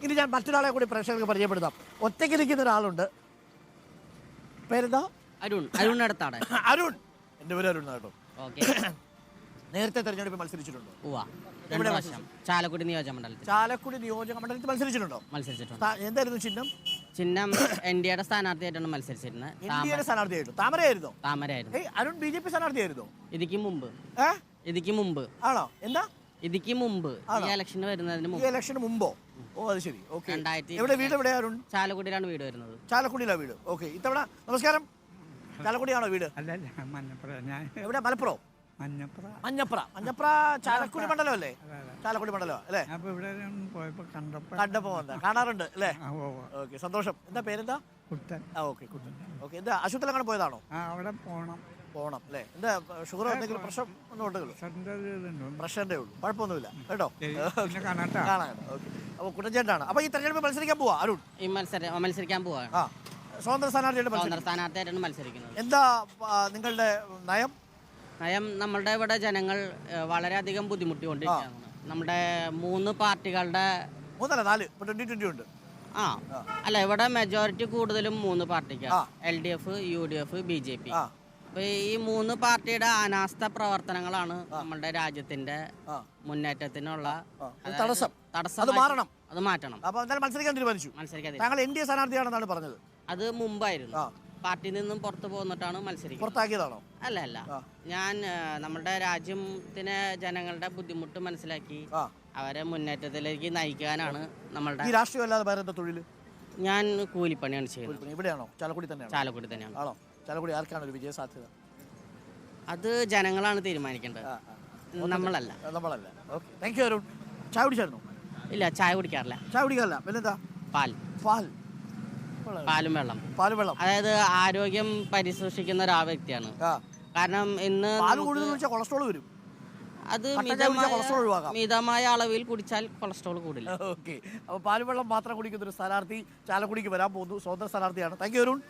ഇനി ഞാൻ മറ്റൊരാളെ കൂടി പ്രേക്ഷകർക്ക് പരിചയപ്പെടുത്താം. ഒറ്റയ്ക്ക് നിൽക്കുന്ന ഒരാളുണ്ട്. പേരെന്താ? അരുൺ. അരുൺ അടുത്താണ്. അരുൺ. എൻ്റെ പേര് അരുൺ കേട്ടോ. ഓക്കെ. നേരത്തെ തെരഞ്ഞെടുപ്പിൽ മത്സരിച്ചിട്ടുണ്ടോ? എവിടെ പ്രാവശ്യം ചാലക്കുടി നിയോജക മണ്ഡലത്തിൽ. ചാലക്കുടി നിയോജക മണ്ഡലത്തിൽ മത്സരിച്ചിട്ടുണ്ടോ? മത്സരിച്ചിട്ടുണ്ട്. എന്തായിരുന്നു ചിഹ്നം? ചിഹ്നം എൻഡിയുടെ സ്ഥാനാർത്ഥിയായിട്ടാണ് മത്സരിച്ചിരുന്നത്. എൻഡിയുടെ സ്ഥാനാർത്ഥിയായിരുന്നു. താമരയായിരുന്നോ? താമരയായിരുന്നു. അരുൺ BJP സ്ഥാനാർത്ഥിയായിരുന്നോ? ഇതിക്ക് മുമ്പ്. ആണോ? എന്താ ഇതിക്ക് മുമ്പ് ഈ ഇലക്ഷന് വരുന്നതിന് ഈ ഇലക്ഷന് മുമ്പോ? ഓ അത് ശരി. ഓക്കെ. 2000 എവിടെ വീട്? എവിടെയാ അരുൺ? ചാലക്കുടിയിലാണ് വീട് വരുന്നത്. ചാലക്കുടിയിലാണ് വീട്. ഓക്കെ. ഇത്തവണ നമസ്കാരം. ചാലക്കുടിയാണോ വീട്? എവിടെ? മലപ്പുറം. മഞ്ഞപ്ര ചാലക്കുടി മണ്ഡലം അല്ലേ? ചാലക്കുടി മണ്ഡലം അല്ലേ? കണ്ടപ്പോ വന്ന കാണാറുണ്ട് അല്ലേ? ഓക്കെ, സന്തോഷം. എന്താ പേരെന്താ? ഓക്കെ, കുട്ടൻ. ഓക്കെ. എന്താ ആശുപത്രിയിലെങ്ങനെ പോയതാണോ? അവിടെ പോണം അല്ലേ? എന്താ ഷുഗറോ എന്തെങ്കിലും പ്രശ്നം ഒന്നും ഉണ്ടല്ലോ? പ്രശ്നന്റെ ഉള്ളൂ, കുഴപ്പമൊന്നുമില്ല കേട്ടോ. കാണാൻ. ഓക്കെ. അപ്പോൾ കുട്ടൻചേട്ടനാണ്. അപ്പോൾ ഈ തെരഞ്ഞെടുപ്പ് മത്സരിക്കാൻ പോവാ അരുൺ? ഈ മത്സരിക്കാൻ പോവാണ്. സ്വതന്ത്ര സ്ഥാനാർത്ഥിയായിട്ടാണ് മത്സരിക്കുന്നത്. എന്താ നിങ്ങളുടെ നയം? നമ്മളുടെ ഇവിടെ ജനങ്ങൾ വളരെയധികം ബുദ്ധിമുട്ടിക്കൊണ്ടിരിക്കുകയാണ്. നമ്മുടെ 3 പാർട്ടികളുടെ 4 2020 ഉണ്ട്. അല്ല, ഇവിടെ മെജോറിറ്റി കൂടുതലും 3 പാർട്ടിക്കാണ്. LDF, UDF, BJP. അപ്പൊ ഈ 3 പാർട്ടിയുടെ അനാസ്ഥ പ്രവർത്തനങ്ങളാണ് നമ്മളുടെ രാജ്യത്തിന്റെ മുന്നേറ്റത്തിനുള്ള തടസ്സം. അത് മാറ്റണം. മത്സരിക്കാൻ തീരുമാനിച്ചു. താങ്കൾ NDA സ്ഥാനാർത്ഥിയാണെന്നാണ് പറഞ്ഞത്. അത് മുമ്പായിരുന്നു. പാർട്ടിയിൽ നിന്നും പുറത്തു പോന്നിട്ടാണ് മത്സരിക്കുന്നത്. പുറത്താക്കിയതാണോ? അല്ല. ഞാൻ നമ്മുടെ രാജ്യത്തിനെ ജനങ്ങളുടെ ബുദ്ധിമുട്ട് മനസ്സിലാക്കി അവരെ മുന്നേറ്റത്തിലേക്ക് നയിക്കാനാണ് നമ്മളുടെ. രാഷ്ട്രീയം അല്ലാതെ വേറെ എന്താ തൊഴിൽ? ഞാൻ കൂലിപ്പണിയാണ് ചെയ്യുന്നത്. ഇവിടെയാണോ? ചാലക്കുടി തന്നെയാണ്. ചാലക്കുടി തന്നെയാണ്. ആണോ? ചാലക്കുടി ആർക്കാണ് ഒരു വിജയ സാധ്യത? അത് ജനങ്ങളാണ് തീരുമാനിക്കേണ്ടത്, നമ്മളല്ല. Okay, thank you Arun. ചായ കുടിച്ചായിരുന്നോ? ഇല്ല, ചായ കുടിക്കാറില്ല. ചായ കുടിക്കാറില്ല. പിന്നെന്താ? പാലും വെള്ളം. അതായത് ആരോഗ്യം പരിസൂക്ഷിക്കുന്ന ഒരു വ്യക്തിയാണ്. കാരണം ഇന്ന് കൊളസ്ട്രോൾ വരും. അത് മിതമായ അളവിൽ കുടിച്ചാൽ കൊളസ്ട്രോൾ കൂടില്ല. ഓക്കെ. അപ്പോൾ പാലും വെള്ളം മാത്രം കുടിക്കുന്ന ഒരു സ്ഥാനാർത്ഥി ചാലക്കുടിക്ക് വരാൻ പോകുന്നു. സ്വതന്ത്ര സ്ഥാനാർത്ഥിയാണ്. Thank you Arun.